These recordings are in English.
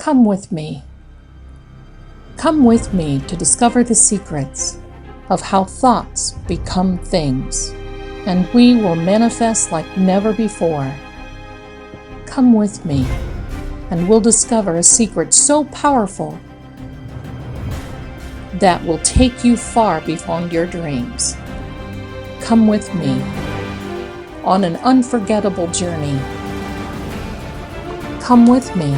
Come with me. Come with me to discover the secrets of how thoughts become things, and we will manifest like never before. Come with me, and we'll discover a secret so powerful that will take you far beyond your dreams. Come with me on an unforgettable journey. Come with me.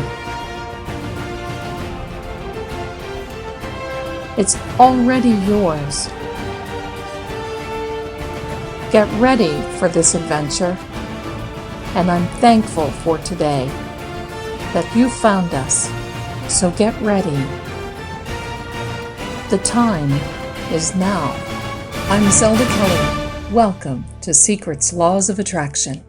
It's already yours. Get ready for this adventure, and I'm thankful for today that you found us, so get ready. The time is now. I'm Zelda Kelly. Welcome to Secrets Laws of Attraction.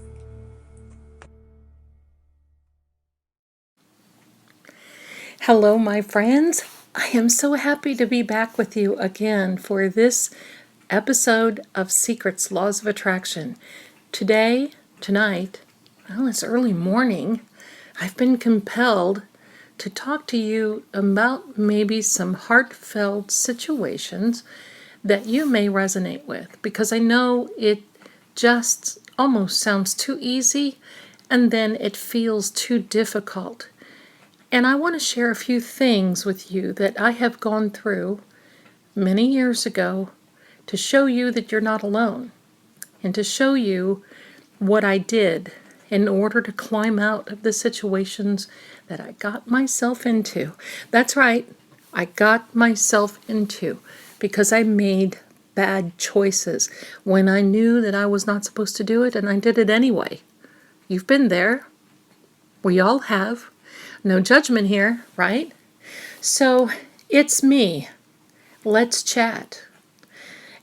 Hello, my friends. I am so happy to be back with you again for this episode of Secrets Laws of Attraction. Tonight, well, it's early morning, I've been compelled to talk to you about maybe some heartfelt situations that you may resonate with, because I know it just almost sounds too easy and then it feels too difficult. And I want to share a few things with you that I have gone through many years ago to show you that you're not alone, and to show you what I did in order to climb out of the situations that I got myself into. That's right, I got myself into because I made bad choices when I knew that I was not supposed to do it, and I did it anyway. You've been there. We all have. No judgment here, right? So it's me. Let's chat.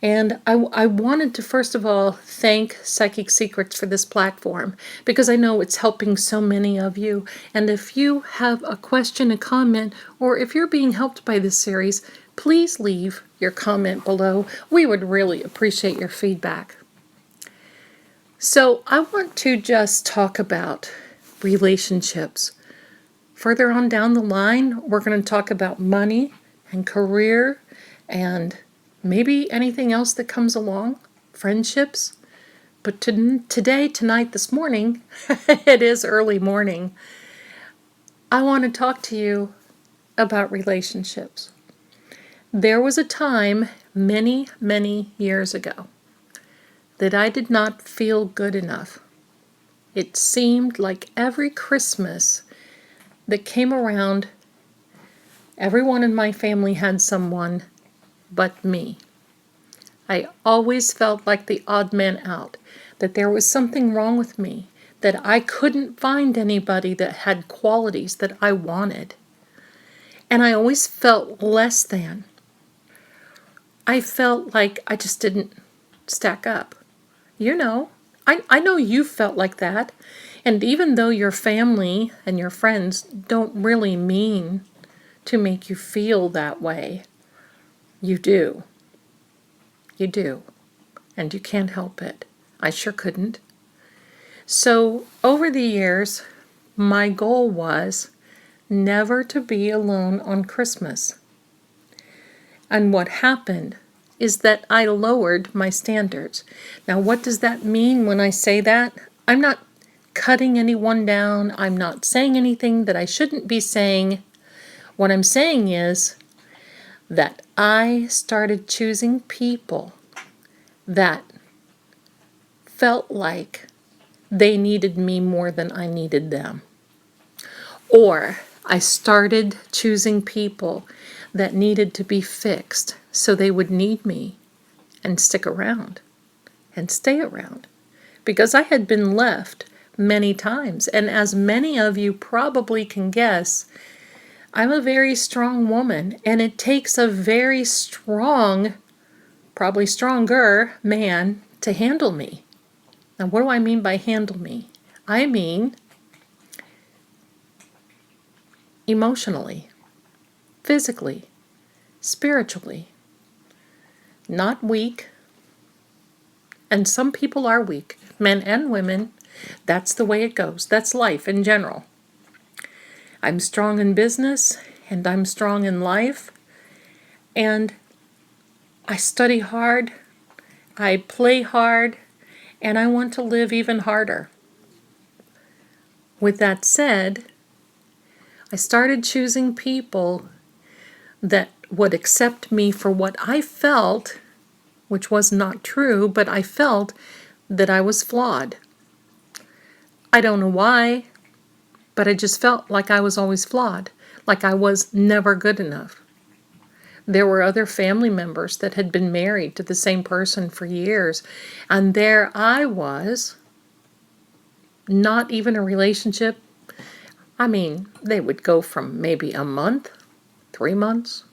And I wanted to first of all thank Psychic Secrets for this platform, because I know it's helping so many of you. And if you have a question, a comment, or if you're being helped by this series, please leave your comment below. We would really appreciate your feedback. So I want to just talk about relationships. Further on down the line, we're going to talk about money and career and maybe anything else that comes along, friendships. But tonight, this morning, it is early morning, I want to talk to you about relationships. There was a time many, many years ago that I did not feel good enough. It seemed like every Christmas that came around, everyone in my family had someone but me. I always felt like the odd man out, that there was something wrong with me, that I couldn't find anybody that had qualities that I wanted. And I always felt less than. I felt like I just didn't stack up. You know, I know you felt like that. And even though your family and your friends don't really mean to make you feel that way, you do. You do. And you can't help it. I sure couldn't. So over the years, my goal was never to be alone on Christmas. And what happened is that I lowered my standards. Now, what does that mean when I say that? I'm not cutting anyone down. I'm not saying anything that I shouldn't be saying. What I'm saying is that I started choosing people that felt like they needed me more than I needed them. Or I started choosing people that needed to be fixed so they would need me and stick around and stay around. Because I had been left many times. And as many of you probably can guess, I'm a very strong woman, and it takes a very strong, probably stronger man to handle me. Now, what do I mean by handle me? I mean emotionally, physically, spiritually. Not weak. And some people are weak, men and women. That's the way it goes. That's life in general. I'm strong in business, and I'm strong in life, and I study hard, I play hard, and I want to live even harder. With that said, I started choosing people that would accept me for what I felt, which was not true, but I felt that I was flawed. I don't know why, but I just felt like I was always flawed, like I was never good enough. There were other family members that had been married to the same person for years, and there I was, not even a relationship. I mean, they would go from maybe a month, 3 months,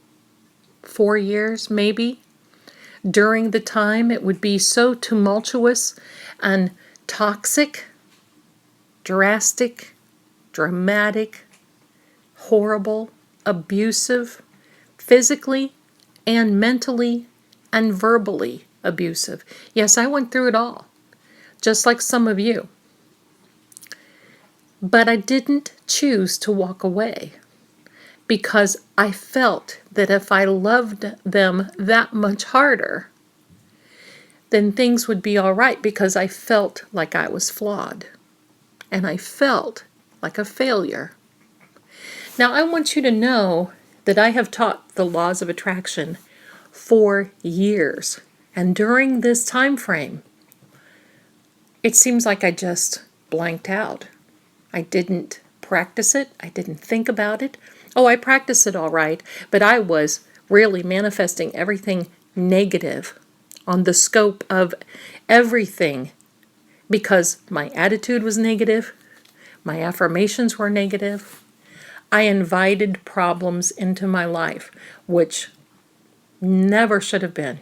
4 years maybe. During the time, it would be so tumultuous and toxic, drastic, dramatic, horrible, abusive, physically and mentally and verbally abusive. Yes, I went through it all, just like some of you. But I didn't choose to walk away because I felt that if I loved them that much harder, then things would be all right, because I felt like I was flawed and I felt like a failure. Now, I want you to know that I have taught the laws of attraction for years. And during this time frame, it seems like I just blanked out. I didn't practice it. I didn't think about it. Oh, I practiced it all right, but I was really manifesting everything negative on the scope of everything, because my attitude was negative, my affirmations were negative. I invited problems into my life, which never should have been.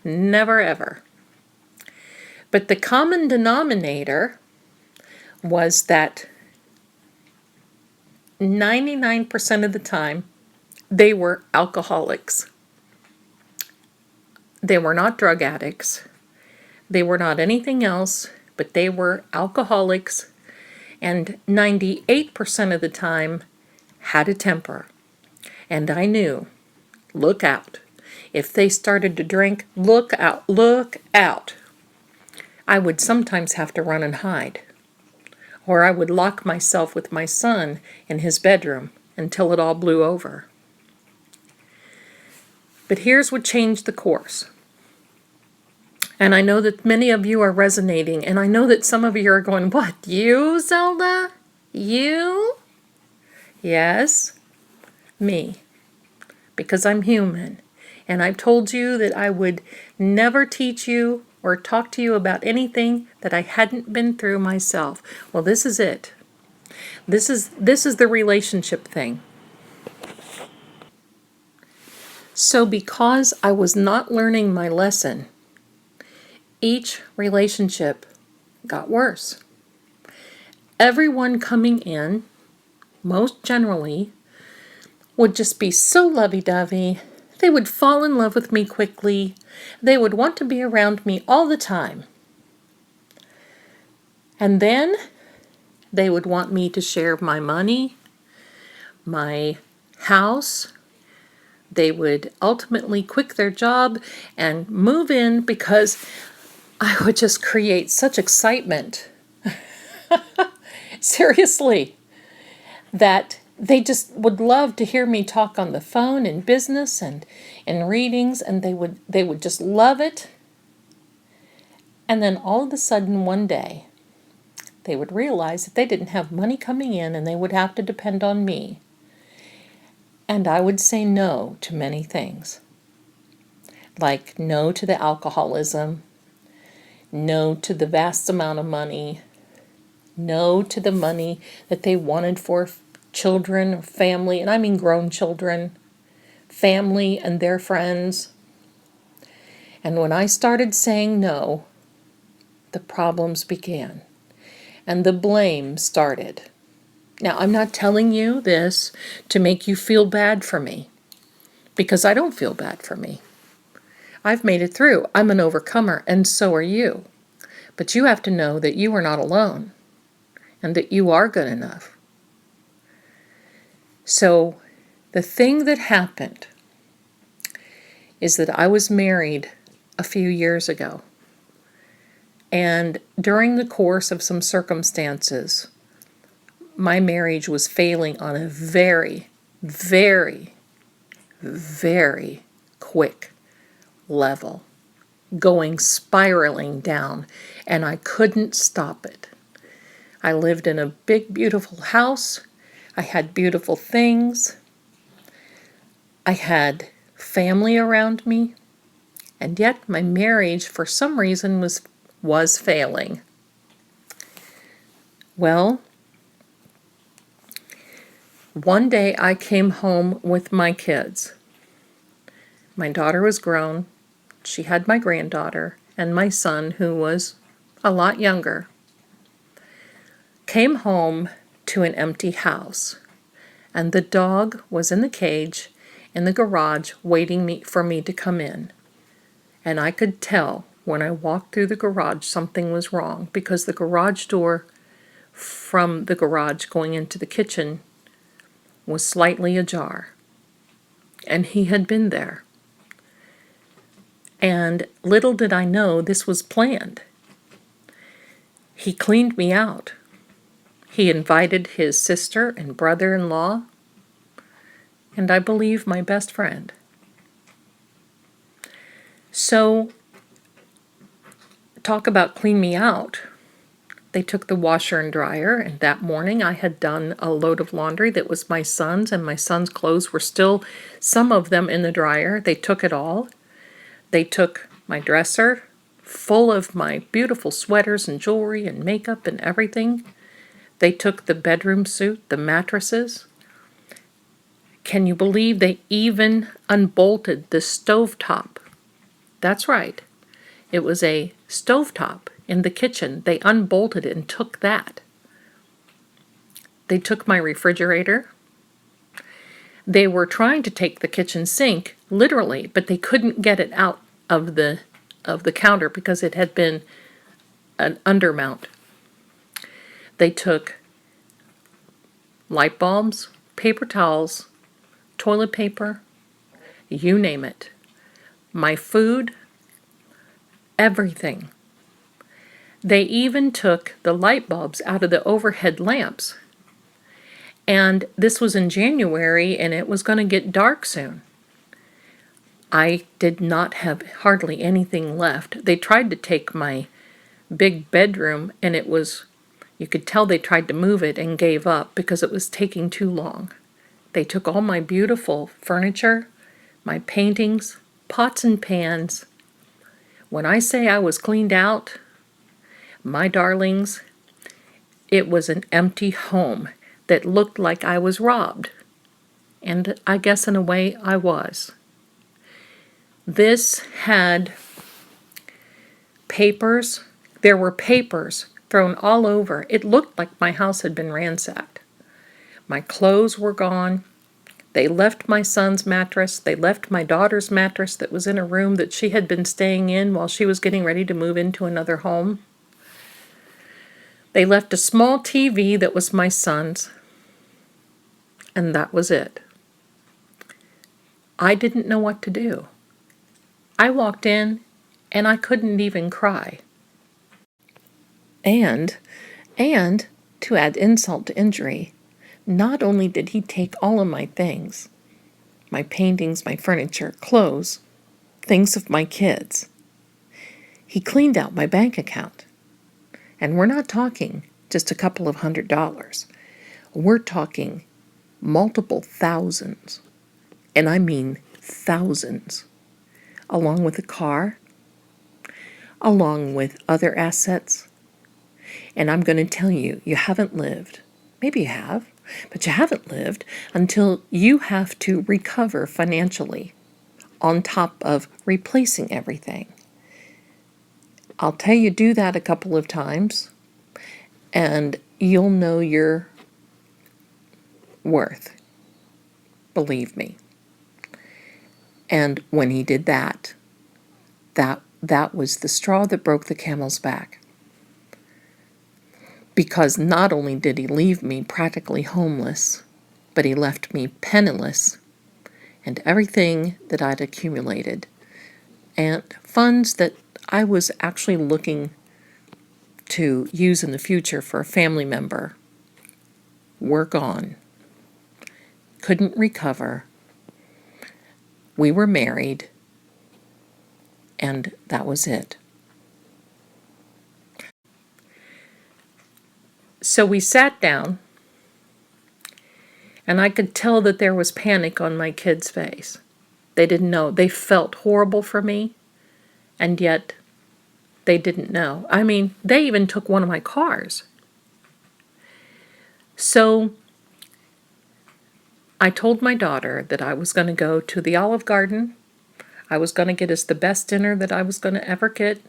Never, ever. But the common denominator was that 99% of the time, they were alcoholics. They were not drug addicts. They were not anything else, but they were alcoholics, and 98% of the time had a temper. And I knew, look out. If they started to drink, look out, look out. I would sometimes have to run and hide. Or I would lock myself with my son in his bedroom until it all blew over. But here's what changed the course. And I know that many of you are resonating, and I know that some of you are going, what, you, Zelda? You? Yes, me. Because I'm human. And I've told you that I would never teach you or talk to you about anything that I hadn't been through myself. Well, this is it. This is the relationship thing. So because I was not learning my lesson, each relationship got worse. Everyone coming in, most generally, would just be so lovey-dovey. They would fall in love with me quickly. They would want to be around me all the time. And then they would want me to share my money, my house. They would ultimately quit their job and move in because I would just create such excitement. Seriously. That they just would love to hear me talk on the phone in business and in readings, and they would just love it. And then all of a sudden one day, they would realize that they didn't have money coming in and they would have to depend on me. And I would say no to many things. Like no to the alcoholism, no to the vast amount of money, no to the money that they wanted for children or family, and I mean grown children, family and their friends. And when I started saying no, the problems began and the blame started. Now, I'm not telling you this to make you feel bad for me, because I don't feel bad for me. I've made it through. I'm an overcomer, and so are you. But you have to know that you are not alone and that you are good enough. So the thing that happened is that I was married a few years ago. And during the course of some circumstances, my marriage was failing on a very, very, very quick level, going spiraling down, and I couldn't stop it. I lived in a big, beautiful house. I had beautiful things. I had family around me, and yet my marriage, for some reason, was failing. Well, one day I came home with my kids. My daughter was grown. She had my granddaughter, and my son, who was a lot younger, came home to an empty house, and the dog was in the cage in the garage waiting for me to come in. And I could tell when I walked through the garage something was wrong, because the garage door from the garage going into the kitchen was slightly ajar, and he had been there. And little did I know this was planned. He cleaned me out. He invited his sister and brother-in-law, and I believe my best friend. So, talk about clean me out. They took the washer and dryer, and that morning I had done a load of laundry that was my son's, and my son's clothes were still, some of them in the dryer. They took it all. They took my dresser full of my beautiful sweaters and jewelry and makeup and everything. They took the bedroom suit, the mattresses. Can you believe they even unbolted the stovetop? That's right. It was a stovetop in the kitchen. They unbolted it and took that. They took my refrigerator. They were trying to take the kitchen sink, literally, but they couldn't get it out of the counter because it had been an undermount. They took light bulbs, paper towels, toilet paper, you name it. My food, everything. They even took the light bulbs out of the overhead lamps. And this was in January, and it was going to get dark soon. I did not have hardly anything left. They tried to take my big bedroom, and you could tell they tried to move it and gave up because it was taking too long. They took all my beautiful furniture, my paintings, pots and pans. When I say I was cleaned out, my darlings, it was an empty home that looked like I was robbed. And I guess in a way I was. This had papers. There were papers thrown all over. It looked like my house had been ransacked. My clothes were gone. They left my son's mattress. They left my daughter's mattress that was in a room that she had been staying in while she was getting ready to move into another home. They left a small TV that was my son's. And that was it. I didn't know what to do. I walked in and I couldn't even cry. And to add insult to injury, not only did he take all of my things, my paintings, my furniture, clothes, things of my kids, he cleaned out my bank account. And we're not talking just a couple of $100s. We're talking multiple thousands, and I mean thousands, along with a car, along with other assets. And I'm going to tell you, you haven't lived. Maybe you have, but you haven't lived until you have to recover financially on top of replacing everything. I'll tell you, do that a couple of times, and you'll know your worth. Believe me. And when he did that was the straw that broke the camel's back. Because not only did he leave me practically homeless, but he left me penniless and everything that I'd accumulated and funds that I was actually looking to use in the future for a family member were gone. Couldn't recover. We were married, and that was it. So we sat down, and I could tell that there was panic on my kids' face. They didn't know. They felt horrible for me, and yet they didn't know. I mean, they even took one of my cars. So I told my daughter that I was going to go to the Olive Garden. I was going to get us the best dinner that I was going to ever get.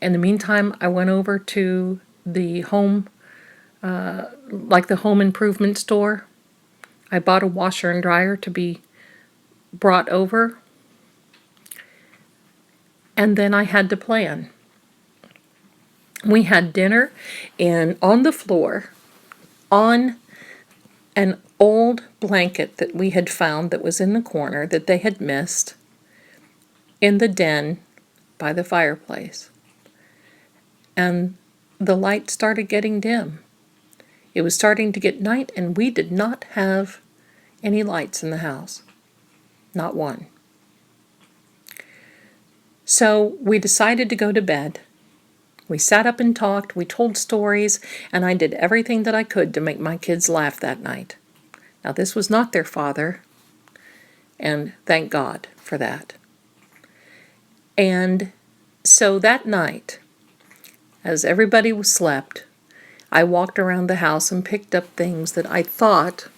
In the meantime, I went over to the home improvement store. I bought a washer and dryer to be brought over. And then I had to plan. We had dinner and on the floor, on an old blanket that we had found that was in the corner that they had missed in the den by the fireplace. And the light started getting dim. It was starting to get night, and we did not have any lights in the house. Not one. So we decided to go to bed. We sat up and talked, we told stories, and I did everything that I could to make my kids laugh that night. Now, this was not their father, and thank God for that. And so that night, as everybody was slept, I walked around the house and picked up things that I thought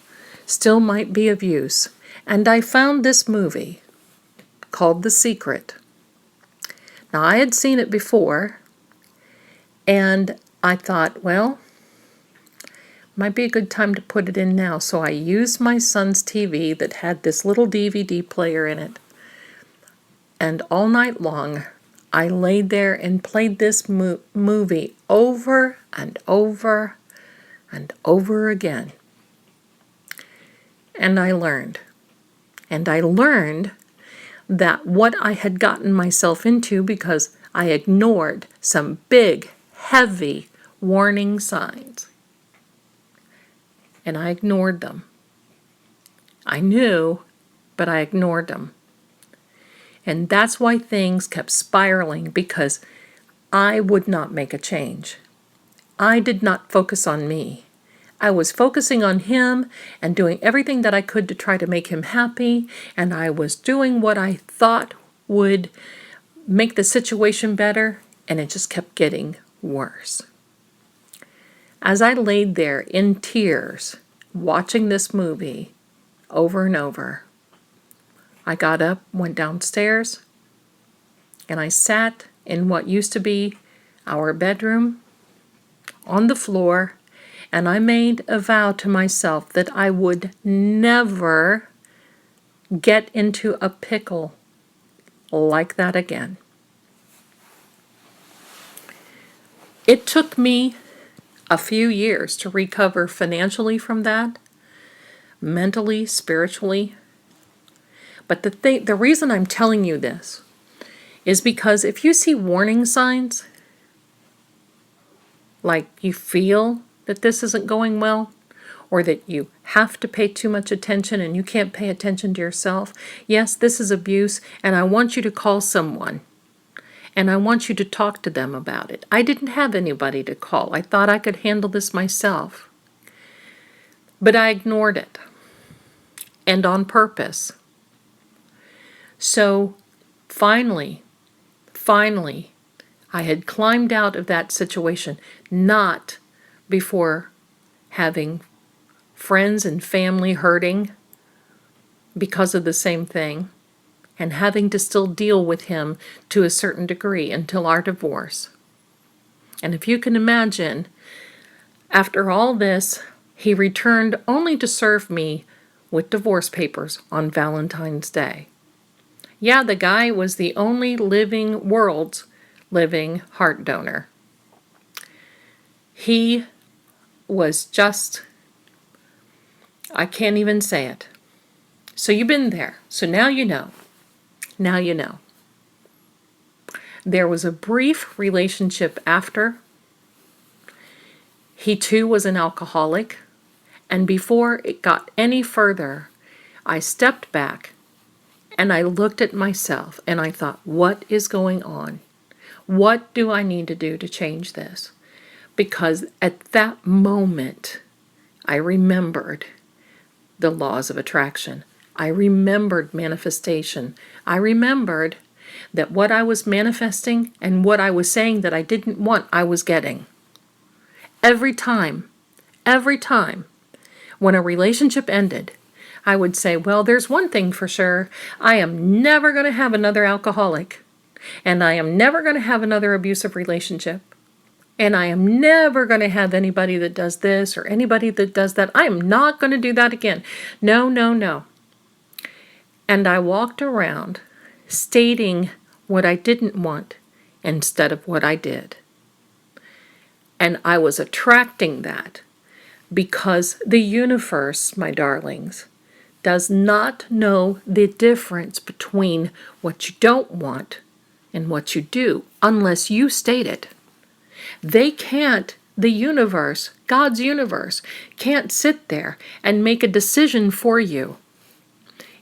still might be of use. And I found this movie called The Secret. Now, I had seen it before, and I thought, well, might be a good time to put it in now. So I used my son's TV that had this little DVD player in it. And all night long, I laid there and played this movie over and over and over again. And I learned. And I learned that what I had gotten myself into because I ignored some big, heavy warning signs. And I ignored them. I knew, but I ignored them. And that's why things kept spiraling, because I would not make a change. I did not focus on me. I was focusing on him and doing everything that I could to try to make him happy, and I was doing what I thought would make the situation better, and it just kept getting worse. As I laid there in tears, watching this movie over and over, I got up, went downstairs, and I sat in what used to be our bedroom on the floor, and I made a vow to myself that I would never get into a pickle like that again. It took me a few years to recover financially from that, mentally, spiritually. But the reason I'm telling you this is because if you see warning signs, like you feel that this isn't going well, or that you have to pay too much attention and you can't pay attention to yourself, yes, this is abuse, and I want you to call someone. And I want you to talk to them about it. I didn't have anybody to call. I thought I could handle this myself. But I ignored it. And on purpose. So finally, I had climbed out of that situation, not before having friends and family hurting because of the same thing, and having to still deal with him to a certain degree until our divorce. And if you can imagine, after all this, he returned only to serve me with divorce papers on Valentine's Day. Yeah, the guy was the only world's living heart donor. He was just I can't even say it. So you've been there. So now you know. Now you know. There was a brief relationship after. He too was an alcoholic. And before it got any further, I stepped back and I looked at myself and I thought, what is going on? What do I need to do to change this? Because at that moment, I remembered the laws of attraction. I remembered manifestation. I remembered that what I was manifesting and what I was saying that I didn't want, I was getting. Every time, when a relationship ended, I would say, well, there's one thing for sure. I am never going to have another alcoholic. And I am never going to have another abusive relationship. And I am never going to have anybody that does this or anybody that does that. I am not going to do that again. No, no, no. And I walked around stating what I didn't want instead of what I did. And I was attracting that because the universe, my darlings, does not know the difference between what you don't want and what you do unless you state it. They can't, the universe, God's universe, can't sit there and make a decision for you.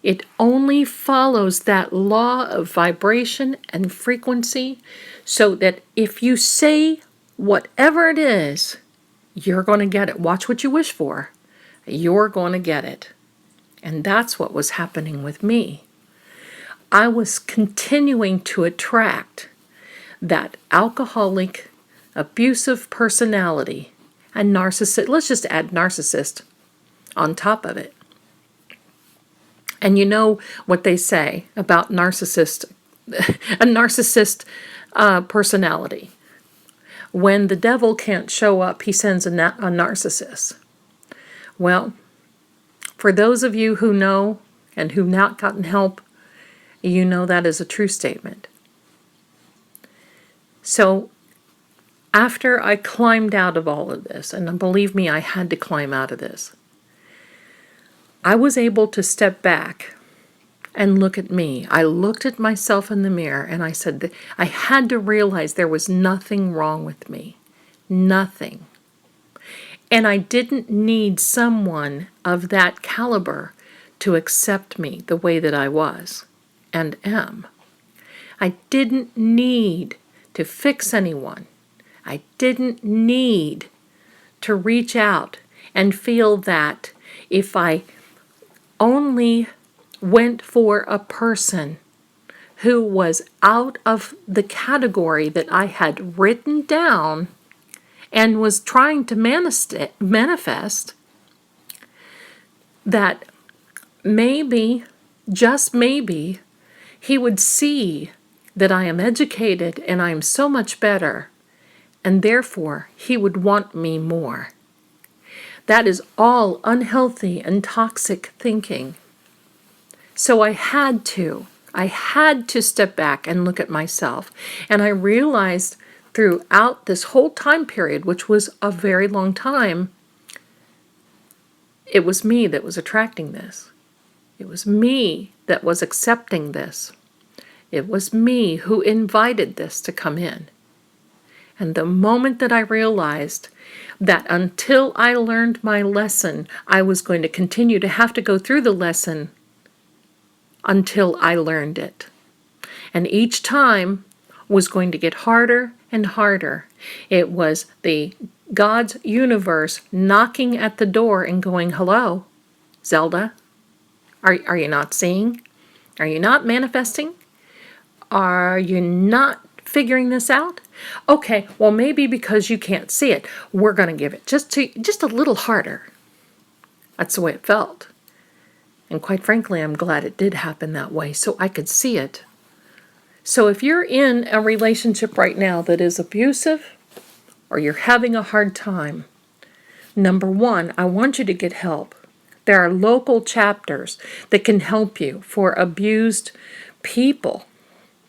It only follows that law of vibration and frequency so that if you say whatever it is, you're going to get it. Watch what you wish for. You're going to get it. And that's what was happening with me. I was continuing to attract that alcoholic, abusive personality and narcissist. Let's just add narcissist on top of it. And you know what they say about narcissist, a narcissist personality. When the devil can't show up, he sends a narcissist. Well, for those of you who know and who've not gotten help, you know that is a true statement. So after I climbed out of all of this, and believe me, I had to climb out of this, I was able to step back and look at me. I looked at myself in the mirror and I said that I had to realize there was nothing wrong with me. Nothing. And I didn't need someone of that caliber to accept me the way that I was and am. I didn't need to fix anyone. I didn't need to reach out and feel that if I only went for a person who was out of the category that I had written down and was trying to manifest, that maybe, just maybe, he would see that I am educated and I am so much better, and therefore he would want me more. That is all unhealthy and toxic thinking. So I had to step back and look at myself. And I realized throughout this whole time period, which was a very long time, it was me that was attracting this. It was me that was accepting this. It was me who invited this to come in. And the moment that I realized that until I learned my lesson, I was going to continue to have to go through the lesson until I learned it. And each time was going to get harder and harder. It was the God's universe knocking at the door and going, hello, Zelda, are you not seeing? Are you not manifesting? Are you not figuring this out? Okay, well, maybe because you can't see it, we're going to give it just a little harder. That's the way it felt. And quite frankly, I'm glad it did happen that way so I could see it. So if you're in a relationship right now that is abusive or you're having a hard time, number one, I want you to get help. There are local chapters that can help you for abused people,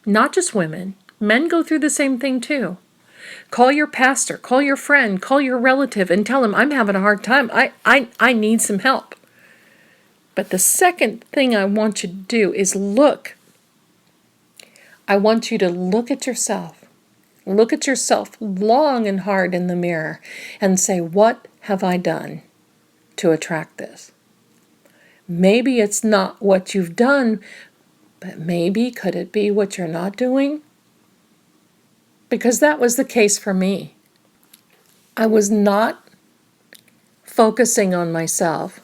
not just women. Men go through the same thing too. Call your pastor, call your friend, call your relative and tell them I'm having a hard time. I need some help. But the second thing I want you to do is look. I want you to look at yourself. Look at yourself long and hard in the mirror and say, what have I done to attract this? Maybe it's not what you've done, but maybe could it be what you're not doing? Because that was the case for me. I was not focusing on myself.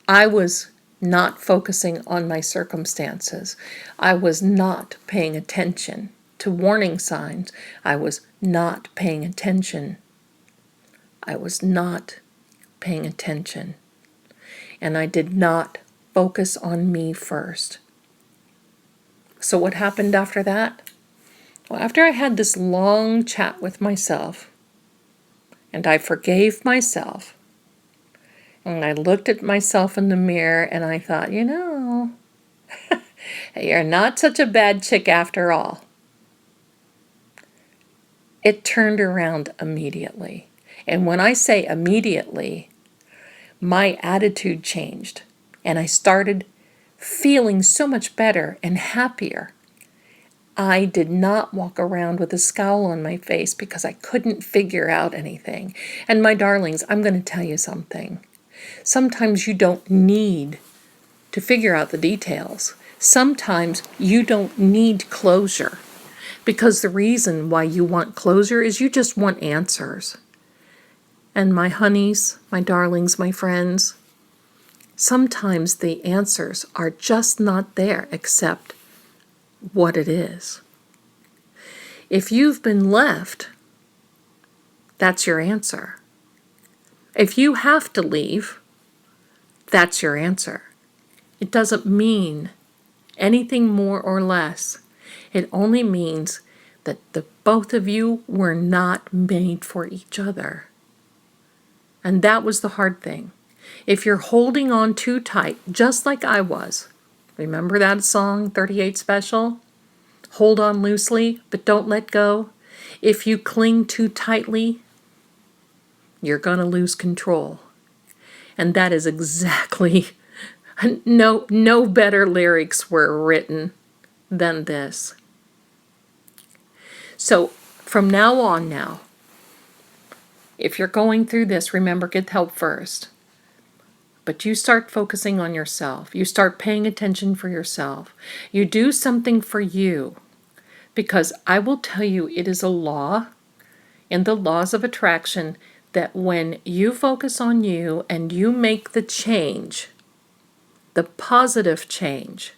I was not focusing on my circumstances. I was not paying attention to warning signs. I was not paying attention. I was not paying attention. And I did not focus on me first. So what happened after that? Well, after I had this long chat with myself, and I forgave myself, and I looked at myself in the mirror and I thought, you're not such a bad chick after all. It turned around immediately. And when I say immediately, my attitude changed. And I started feeling so much better and happier. I did not walk around with a scowl on my face because I couldn't figure out anything. And my darlings, I'm going to tell you something. Sometimes you don't need to figure out the details. Sometimes you don't need closure. Because the reason why you want closure is you just want answers. And my honeys, my darlings, my friends, sometimes the answers are just not there except what it is. If you've been left, that's your answer. If you have to leave, that's your answer. It doesn't mean anything more or less. It only means that the both of you were not made for each other. And that was the hard thing. If you're holding on too tight, just like I was, remember that song, 38 Special? Hold on loosely, but don't let go. If you cling too tightly, you're going to lose control. And that is exactly, no better lyrics were written than this. So from now on now, if you're going through this, remember, get help first. But you start focusing on yourself. You start paying attention for yourself. You do something for you. Because I will tell you, it is a law in the laws of attraction that when you focus on you and you make the change, the positive change,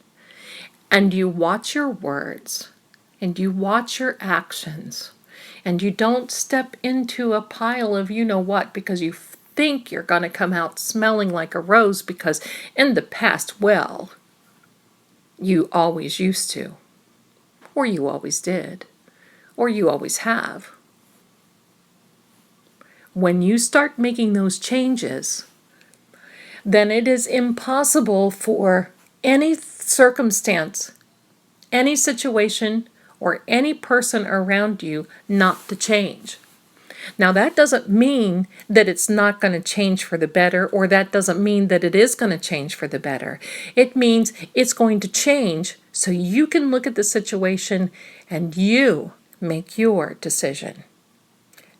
and you watch your words, and you watch your actions, and you don't step into a pile of you-know-what because you think you're going to come out smelling like a rose because in the past, well, you always used to, or you always did, or you always have. When you start making those changes, then it is impossible for any circumstance, any situation, or any person around you not to change. Now, that doesn't mean that it's not going to change for the better, or that doesn't mean that it is going to change for the better. It means it's going to change so you can look at the situation and you make your decision.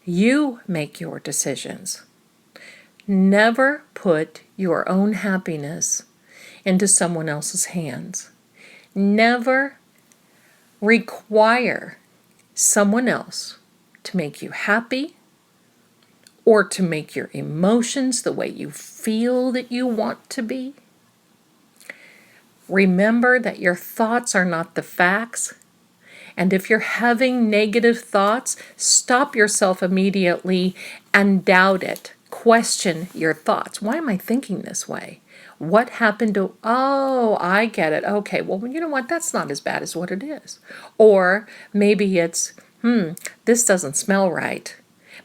You make your decisions. Never put your own happiness into someone else's hands. Never require someone else to make you happy or to make your emotions the way you feel that you want to be. Remember that your thoughts are not the facts. And if you're having negative thoughts, stop yourself immediately and doubt it. Question your thoughts. Why am I thinking this way? What happened to, oh, I get it. Okay, well, you know what? That's not as bad as what it is. Or maybe it's, this doesn't smell right.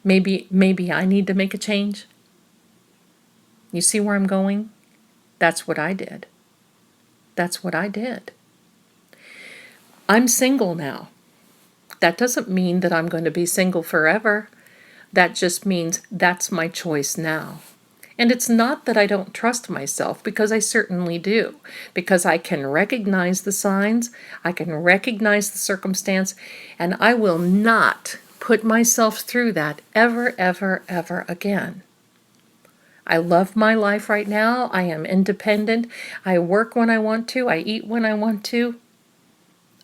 Maybe I need to make a change. You see where I'm going? That's what I did. That's what I did. I'm single now. That doesn't mean that I'm going to be single forever. That just means that's my choice now. And it's not that I don't trust myself, because I certainly do. Because I can recognize the signs, I can recognize the circumstance, and I will not put myself through that ever, ever, ever again. I love my life right now. I am independent. I work when I want to. I eat when I want to.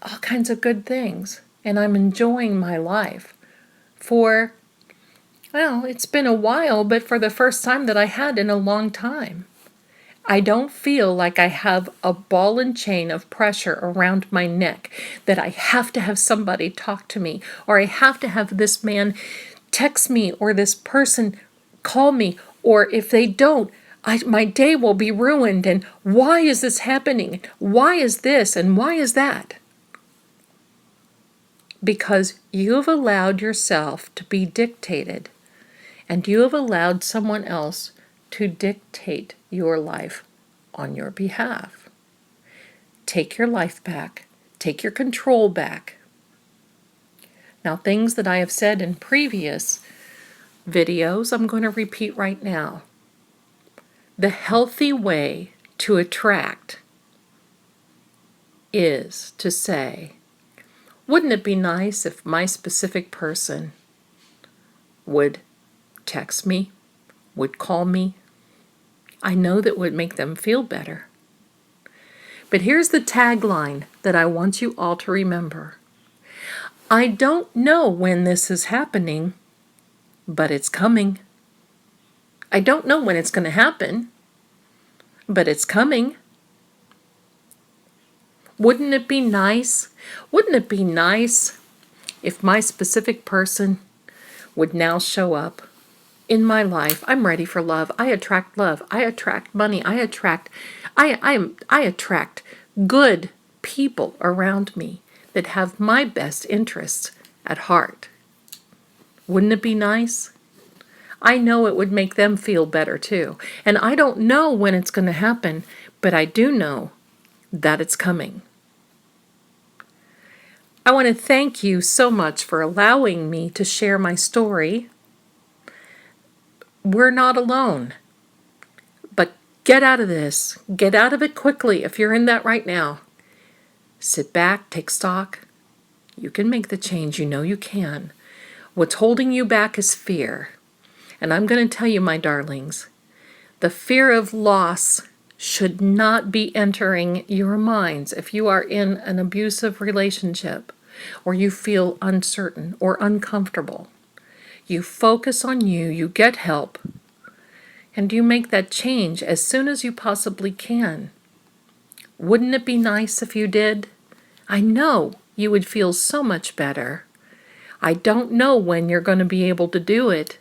All kinds of good things. And I'm enjoying my life for, well, it's been a while, but for the first time that I had in a long time. I don't feel like I have a ball and chain of pressure around my neck that I have to have somebody talk to me, or I have to have this man text me, or this person call me, or if they don't, my day will be ruined, and why is this happening? Why is this and why is that? Because you have allowed yourself to be dictated, and you have allowed someone else to dictate your life on your behalf. Take your life back. Take your control back. Now, things that I have said in previous videos, I'm going to repeat right now. The healthy way to attract is to say, wouldn't it be nice if my specific person would text me, would call me? I know that would make them feel better. But here's the tagline that I want you all to remember. I don't know when this is happening, but it's coming. I don't know when it's going to happen, but it's coming. Wouldn't it be nice? Wouldn't it be nice if my specific person would now show up in my life? I'm ready for love. I attract love. I attract money. I attract good people around me that have my best interests at heart. Wouldn't it be nice? I know it would make them feel better too. And I don't know when it's going to happen, but I do know that it's coming. I want to thank you so much for allowing me to share my story. We're not alone. But get out of this. Get out of it quickly if you're in that right now. Sit back, take stock. You can make the change. You know you can. What's holding you back is fear. And I'm going to tell you, my darlings, the fear of loss should not be entering your minds if you are in an abusive relationship or you feel uncertain or uncomfortable. You focus on you, you get help, and you make that change as soon as you possibly can. Wouldn't it be nice if you did? I know you would feel so much better. I don't know when you're going to be able to do it,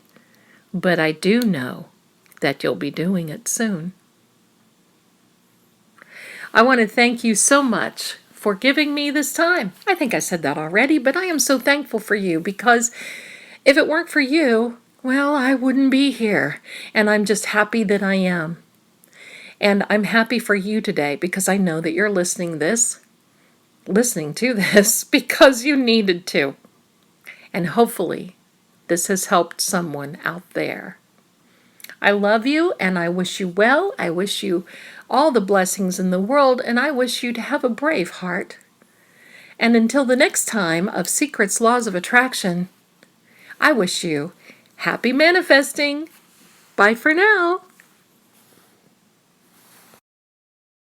but I do know that you'll be doing it soon. I want to thank you so much for giving me this time. I think I said that already, but I am so thankful for you, because if it weren't for you, well, I wouldn't be here. And I'm just happy that I am. And I'm happy for you today, because I know that you're listening to this because you needed to. And hopefully this has helped someone out there. I love you, and I wish you well. I wish you all the blessings in the world, and I wish you to have a brave heart. And until the next time of Secrets Laws of Attraction, I wish you happy manifesting. Bye for now.